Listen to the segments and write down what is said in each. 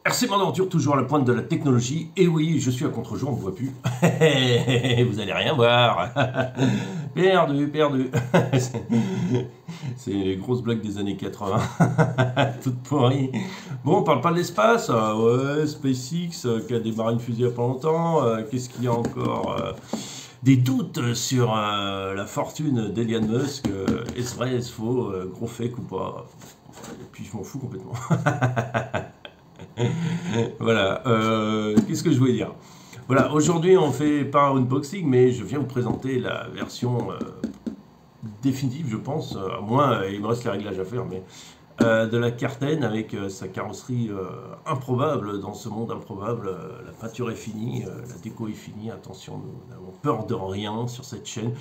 RC Aventure, toujours à la pointe de la technologie. Et oui, je suis à contre-jour, on ne voit plus. Vous allez rien voir. Perdu, perdu. C'est les grosses blagues des années 80. Toutes pourries. Bon, on parle pas de l'espace. Ouais, SpaceX qui a démarré une fusée il y a pas longtemps. Qu'est-ce qu'il y a encore des doutes sur la fortune d'Elon Musk. Est-ce vrai, est-ce faux, gros fake ou pas? Et puis je m'en fous complètement. Voilà, qu'est-ce que je voulais dire? Voilà, aujourd'hui on fait pas un unboxing, mais je viens vous présenter la version définitive, je pense, à moins, il me reste les réglages à faire, mais de la Carten avec sa carrosserie improbable dans ce monde improbable. La peinture est finie, la déco est finie, attention, nous n'avons peur de rien sur cette chaîne.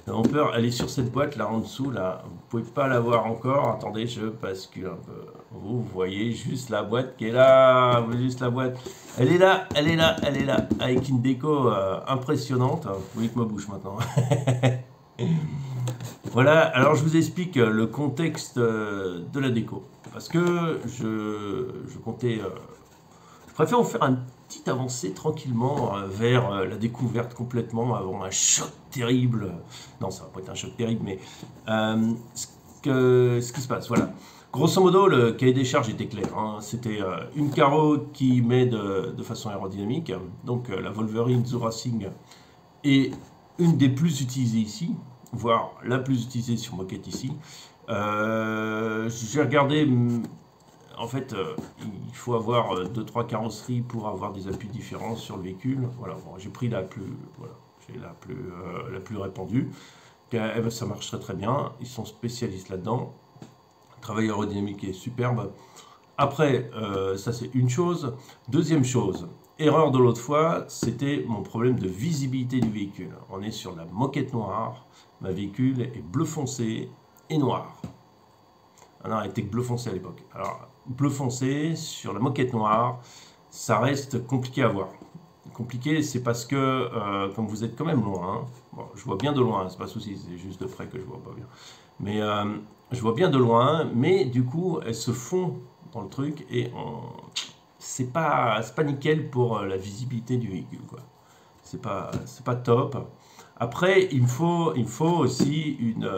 Nous avons peur, elle est sur cette boîte là en dessous, là, vous pouvez pas la voir encore, attendez, je bascule un peu. Vous voyez juste la boîte qui est là, vous voyez juste la boîte. Elle est là, elle est là, elle est là, avec une déco impressionnante. Vous voyez que ma bouche maintenant. Voilà, alors je vous explique le contexte de la déco. Parce que je comptais... je préfère vous faire une petite avancée tranquillement vers la découverte complètement avant un choc terrible. Non, ça va pas être un choc terrible, mais ce qui se passe, voilà. Grosso modo, le cahier des charges était clair. Hein. C'était une carreau qui met de façon aérodynamique. Donc la Wolverine The Racing est une des plus utilisées ici, voire la plus utilisée sur moquette ici. J'ai regardé, en fait, il faut avoir 2-3 carrosseries pour avoir des appuis différents sur le véhicule. Voilà, bon, j'ai pris la plus, voilà, la plus répandue. Ça marcherait très bien. Ils sont spécialistes là-dedans. Le travail aérodynamique est superbe. Après, ça c'est une chose. Deuxième chose, erreur de l'autre fois, c'était mon problème de visibilité du véhicule. On est sur la moquette noire. Ma véhicule est bleu foncé et noir. Ah non, elle était bleu foncé à l'époque. Alors, bleu foncé sur la moquette noire, ça reste compliqué à voir. Compliqué, c'est parce que, comme vous êtes quand même loin, hein, bon, je vois bien de loin, c'est pas souci, c'est juste de près que je vois pas bien. Mais je vois bien de loin, mais du coup, elles se font dans le truc et c'est pas nickel pour la visibilité du véhicule, quoi. C'est pas top. Après, il me faut aussi une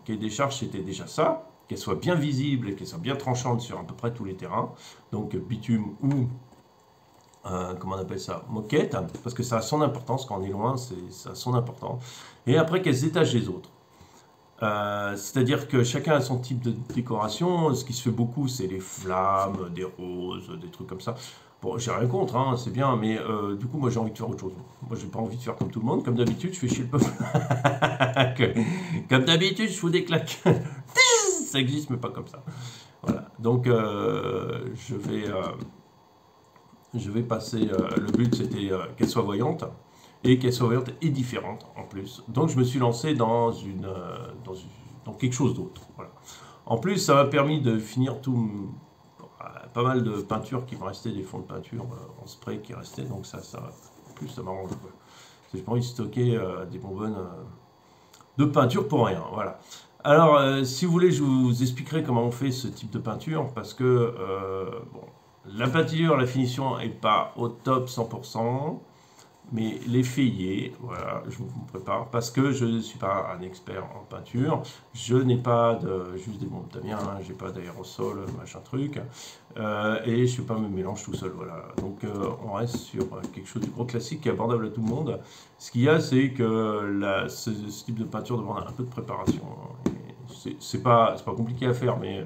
cahier des charges, c'était déjà ça, qu'elle soit bien visible et qu'elle soit bien tranchante sur à peu près tous les terrains, donc bitume ou comment on appelle ça, moquette, parce que ça a son importance quand on est loin, ça a son importance. Et après qu'elles étagent les autres. C'est-à-dire que chacun a son type de décoration. Ce qui se fait beaucoup, c'est les flammes, des roses, des trucs comme ça. Bon, j'ai rien contre, hein, c'est bien, mais du coup, moi j'ai envie de faire autre chose. Moi j'ai pas envie de faire comme tout le monde. Comme d'habitude, je fais chier le peuple. Comme d'habitude, je fous des claques. Ça existe, mais pas comme ça. Voilà. Donc, je vais passer. Le but, c'était qu'elle soit voyante. Et qu'elle soit voyante et différente en plus. Donc je me suis lancé dans quelque chose d'autre. Voilà. En plus, ça m'a permis de finir pas mal de peintures qui me restaient, des fonds de peinture en spray qui restaient. Donc ça en plus, ça m'arrange. J'ai pas envie de stocker des bonbonnes de peinture pour rien. Voilà. Alors, si vous voulez, je vous expliquerai comment on fait ce type de peinture, parce que bon, la peinture, la finition n'est pas au top 100%. Mais l'effet, voilà, je vous prépare, parce que je ne suis pas un expert en peinture, je n'ai pas juste des bombes Damien, hein, j'ai pas d'aérosol, machin truc, et je ne fais pas mes mélanges tout seul, voilà. Donc on reste sur quelque chose de gros classique qui est abordable à tout le monde. Ce qu'il y a, c'est que ce type de peinture demande un peu de préparation. C'est pas compliqué à faire, mais...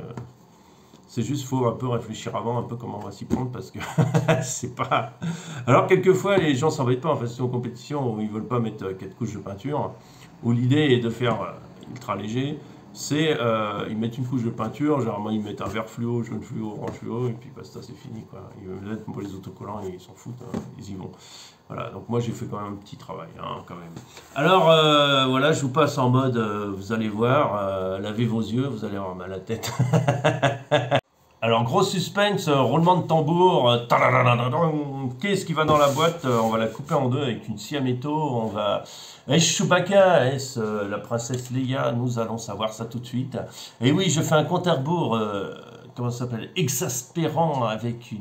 c'est juste, faut un peu réfléchir avant, un peu comment on va s'y prendre, parce que c'est pas... Alors, quelquefois, les gens s'embêtent pas en fait, c'est une compétition où ils veulent pas mettre 4 couches de peinture, où l'idée est de faire ultra léger, c'est ils mettent une couche de peinture, généralement ils mettent un vert fluo, jaune fluo, orange fluo, et puis basta, c'est fini, quoi. Ils mettent pour les autocollants, ils s'en foutent, hein, ils y vont. Voilà, donc moi j'ai fait quand même un petit travail, hein, quand même. Alors, voilà, je vous passe en mode, vous allez voir, lavez vos yeux, vous allez avoir mal à la tête. Alors, gros suspense, roulement de tambour, qu'est-ce qui va dans la boîte? On va la couper en deux avec une scie à métaux, on va... Est-ce Chewbacca? Est-ce la princesse Leia? Nous allons savoir ça tout de suite. Et oui, je fais un compte à rebours comment ça s'appelle, exaspérant, avec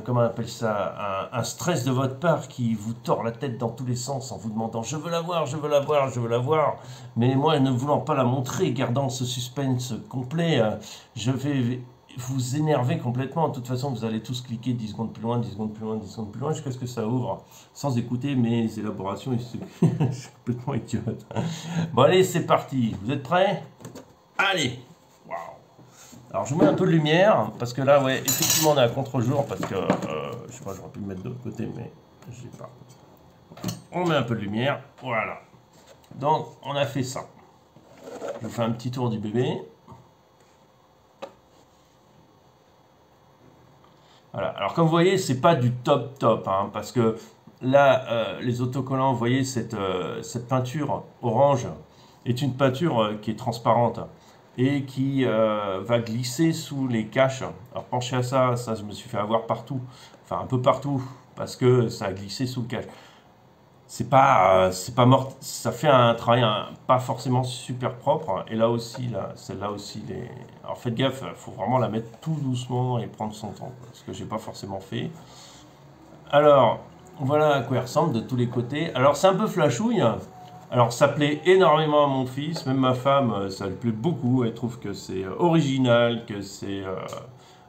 comment on appelle ça, un stress de votre part qui vous tord la tête dans tous les sens en vous demandant je veux la voir, je veux la voir, je veux la voir. Mais moi, ne voulant pas la montrer, gardant ce suspense complet, je vais vous énerver complètement. De toute façon, vous allez tous cliquer 10 secondes plus loin, 10 secondes plus loin, 10 secondes plus loin, jusqu'à ce que ça ouvre, sans écouter mes élaborations. Je suis complètement idiote. Bon, allez, c'est parti. Vous êtes prêts? Allez. Waouh. Alors, je vous mets un peu de lumière, parce que là, ouais, effectivement, on est à contre-jour, parce que, je sais pas, j'aurais pu le mettre de l'autre côté, mais j'ai pas. On met un peu de lumière, voilà. Donc, on a fait ça. Je vous fais un petit tour du bébé. Voilà. Alors comme vous voyez, c'est pas du top, hein, parce que là, les autocollants, vous voyez, cette peinture orange est une peinture qui est transparente et qui va glisser sous les caches. Alors pensez à ça, je me suis fait avoir partout, enfin un peu partout, parce que ça a glissé sous le cache. C'est pas mort, ça fait un travail pas forcément super propre. Et là aussi, celle-là aussi, alors faites gaffe, il faut vraiment la mettre tout doucement et prendre son temps, ce que j'ai pas forcément fait. Alors, voilà à quoi elle ressemble de tous les côtés. Alors c'est un peu flashouille. Alors ça plaît énormément à mon fils, même ma femme, ça lui plaît beaucoup. Elle trouve que c'est original, que c'est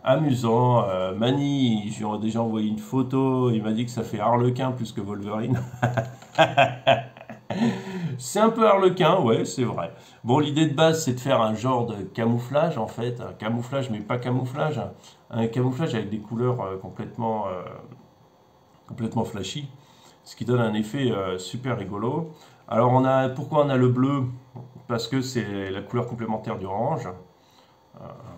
amusant. Mani, je lui ai déjà envoyé une photo, il m'a dit que ça fait Harlequin plus que Wolverine. C'est un peu Harlequin, ouais, c'est vrai. Bon, l'idée de base, c'est de faire un genre de camouflage, en fait. Un camouflage, mais pas camouflage. Un camouflage avec des couleurs complètement flashy. Ce qui donne un effet super rigolo. Alors, pourquoi on a le bleu? Parce que c'est la couleur complémentaire du orange.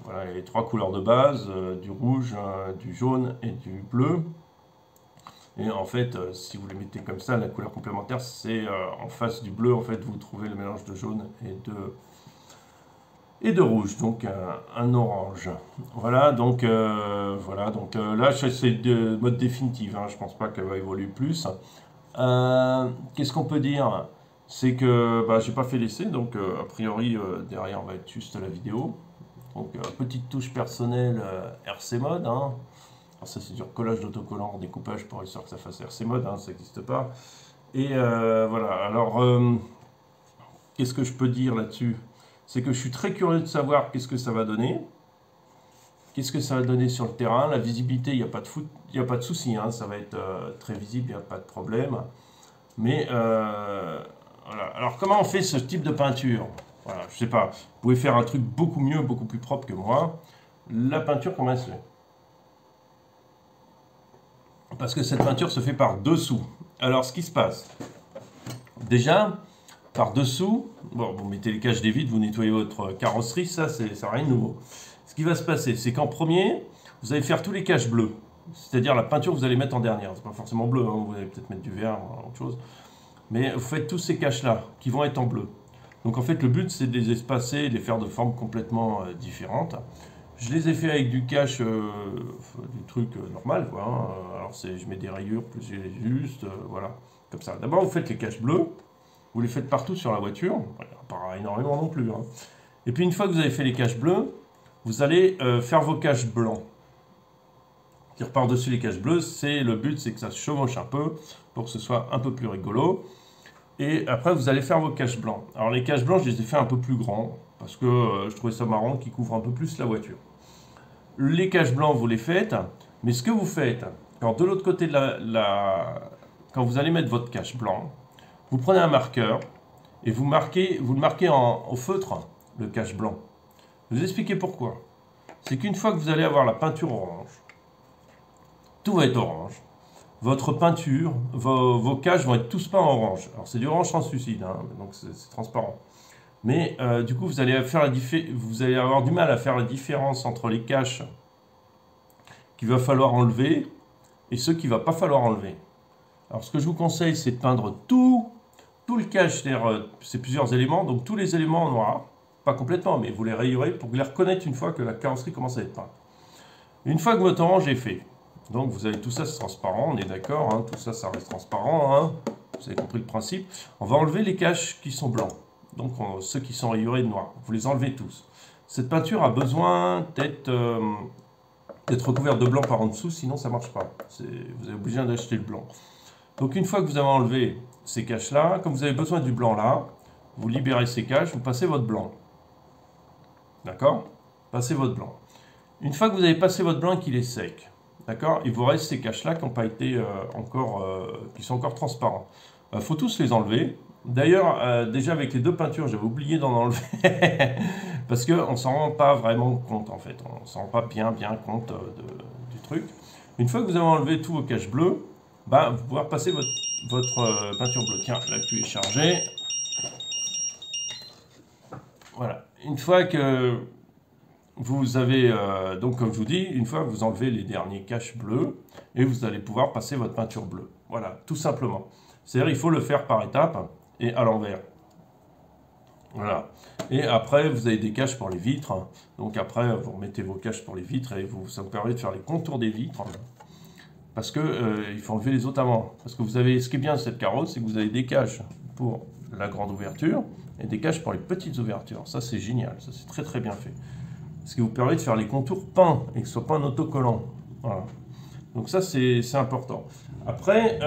Voilà, il y a les trois couleurs de base, du rouge, du jaune et du bleu. Et en fait, si vous les mettez comme ça, la couleur complémentaire, c'est en face du bleu, en fait, vous trouvez le mélange de jaune et de rouge, donc un orange. Voilà, donc, là, c'est de mode définitif, hein, je pense pas qu'elle va évoluer plus. Qu'est-ce qu'on peut dire? C'est que j'ai pas fait l'essai, donc a priori, derrière, on va être juste la vidéo. Donc, petite touche personnelle RC Mode, hein. Alors ça c'est du recollage d'autocollant en découpage pour être sûr que ça fasse RC Mode, hein, ça n'existe pas. Et voilà, alors qu'est-ce que je peux dire là-dessus? C'est que je suis très curieux de savoir qu'est-ce que ça va donner. Qu'est-ce que ça va donner sur le terrain? La visibilité, il n'y a pas de souci, hein, ça va être très visible, il n'y a pas de problème. Mais voilà, alors comment on fait ce type de peinture? Voilà, je sais pas, vous pouvez faire un truc beaucoup mieux, beaucoup plus propre que moi. La peinture, comment elle se fait? Parce que cette peinture se fait par dessous. Alors, ce qui se passe, déjà, par dessous, bon, vous mettez les caches des vitres, vous nettoyez votre carrosserie, ça n'a rien de nouveau. Ce qui va se passer, c'est qu'en premier, vous allez faire tous les caches bleues. C'est-à-dire la peinture que vous allez mettre en dernière. C'est pas forcément bleu, hein, vous allez peut-être mettre du vert, autre chose. Mais vous faites tous ces caches-là, qui vont être en bleu. Donc en fait, le but, c'est de les espacer, de les faire de formes complètement différentes. Je les ai fait avec du cache, du truc normal, quoi. Hein. Alors je mets des rayures plus juste, voilà, comme ça. D'abord, vous faites les caches bleues, vous les faites partout sur la voiture, pas énormément non plus. Hein. Et puis une fois que vous avez fait les caches bleues, vous allez faire vos caches blancs. C'est-à-dire par-dessus les caches bleues, le but, c'est que ça se chevauche un peu, pour que ce soit un peu plus rigolo. Et après, vous allez faire vos caches blancs. Alors les caches blancs, je les ai fait un peu plus grands, parce que je trouvais ça marrant qu'ils couvrent un peu plus la voiture. Les caches blancs, vous les faites, mais ce que vous faites, quand de l'autre côté de quand vous allez mettre votre cache blanc, vous prenez un marqueur et vous le marquez au feutre, le cache blanc. Je vais vous expliquer pourquoi. C'est qu'une fois que vous allez avoir la peinture orange, tout va être orange. Votre peinture, vos caches vont être tous peints en orange. Alors c'est du orange translucide, hein, donc c'est transparent. Mais du coup, vous allez avoir du mal à faire la différence entre les caches qu'il va falloir enlever et ceux qu'il ne va pas falloir enlever. Alors ce que je vous conseille, c'est de peindre tout le cache, c'est plusieurs éléments, donc tous les éléments en noir, pas complètement, mais vous les rayurez pour les reconnaître une fois que la carrosserie commence à être peinte. Une fois que votre orange est fait, donc vous avez tout ça, c'est transparent, on est d'accord, hein, tout ça, ça reste transparent, hein, vous avez compris le principe. On va enlever les caches qui sont blancs, donc ceux qui sont rayurés de noir, vous les enlevez tous. Cette peinture a besoin d'être recouverte de blanc par en dessous, sinon ça ne marche pas. Vous êtes obligé d'acheter le blanc. Donc une fois que vous avez enlevé ces caches-là, comme vous avez besoin du blanc là, vous libérez ces caches, vous passez votre blanc. D'accord? Passez votre blanc. Une fois que vous avez passé votre blanc et qu'il est sec, d'accord, il vous reste ces caches-là qui n'ont pas été qui sont encore transparents. Il faut tous les enlever. D'ailleurs, déjà avec les deux peintures, j'avais oublié d'en enlever parce qu'on ne s'en rend pas vraiment compte en fait. On ne s'en rend pas bien compte du truc. Une fois que vous avez enlevé tous vos caches bleues, bah, vous pouvez passer votre peinture bleue. Tiens, là tu es chargé. Voilà. Une fois que vous avez, donc comme je vous dis, une fois que vous enlevez les derniers caches bleus, et vous allez pouvoir passer votre peinture bleue. Voilà, tout simplement. C'est-à-dire il faut le faire par étapes et à l'envers. Voilà. Et après, vous avez des caches pour les vitres. Donc après, vous remettez vos caches pour les vitres et ça vous permet de faire les contours des vitres. Parce que il faut enlever les autres avant. Parce que vous avez, ce qui est bien de cette carrosse, c'est que vous avez des caches pour la grande ouverture et des caches pour les petites ouvertures. Ça, c'est génial. Ça, c'est très très bien fait. Ce qui vous permet de faire les contours peints et que ce ne soit pas un autocollant. Voilà. Donc ça, c'est important. Après,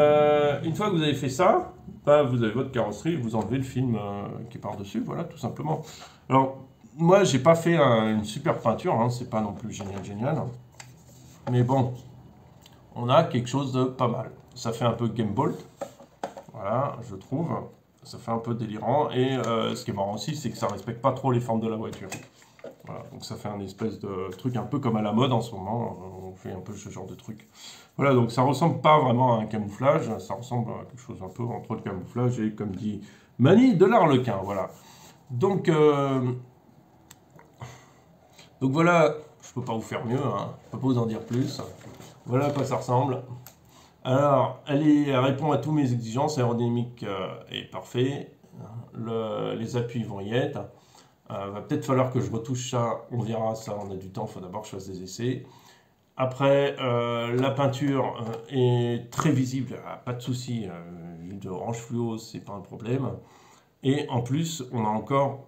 une fois que vous avez fait ça, bah, vous avez votre carrosserie, vous enlevez le film qui est par-dessus, voilà, tout simplement. Alors, moi, j'ai pas fait une super peinture, hein, c'est pas non plus génial. Mais bon, on a quelque chose de pas mal. Ça fait un peu Game Bolt, voilà, je trouve. Ça fait un peu délirant. Et ce qui est marrant aussi, c'est que ça respecte pas trop les formes de la voiture. Voilà, donc ça fait un espèce de truc un peu comme à la mode en ce moment, on fait un peu ce genre de truc. Voilà, donc ça ressemble pas vraiment à un camouflage, ça ressemble à quelque chose un peu entre le camouflage et, comme dit Mani, de l'arlequin, voilà. Donc voilà, je peux pas vous faire mieux, hein, je peux pas vous en dire plus. Voilà à quoi ça ressemble. Alors, elle répond à toutes mes exigences, aérodynamique est parfait, les appuis vont y être. Va peut-être falloir que je retouche ça, on verra ça, on a du temps, il faut d'abord que je fasse des essais. Après, la peinture est très visible, pas de souci, l'huile d'orange fluo, c'est pas un problème. Et en plus, on a encore,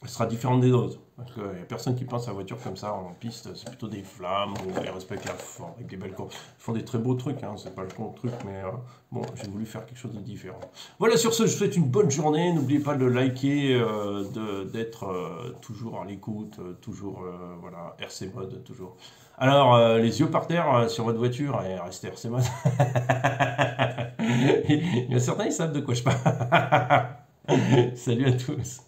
elle sera différente des autres. Parce qu'il n'y a personne qui peint sa voiture comme ça en piste, c'est plutôt des flammes, ou ils respectent la forme, avec des belles courbes. Ils font des très beaux trucs, hein, c'est pas le con truc, mais bon, j'ai voulu faire quelque chose de différent. Voilà, sur ce, je vous souhaite une bonne journée, n'oubliez pas de liker, d'être toujours à l'écoute, toujours, voilà, RC Mode, toujours. Alors, les yeux par terre sur votre voiture, et restez RC Mode. Il y a certains, ils savent de quoi je parle. Salut à tous.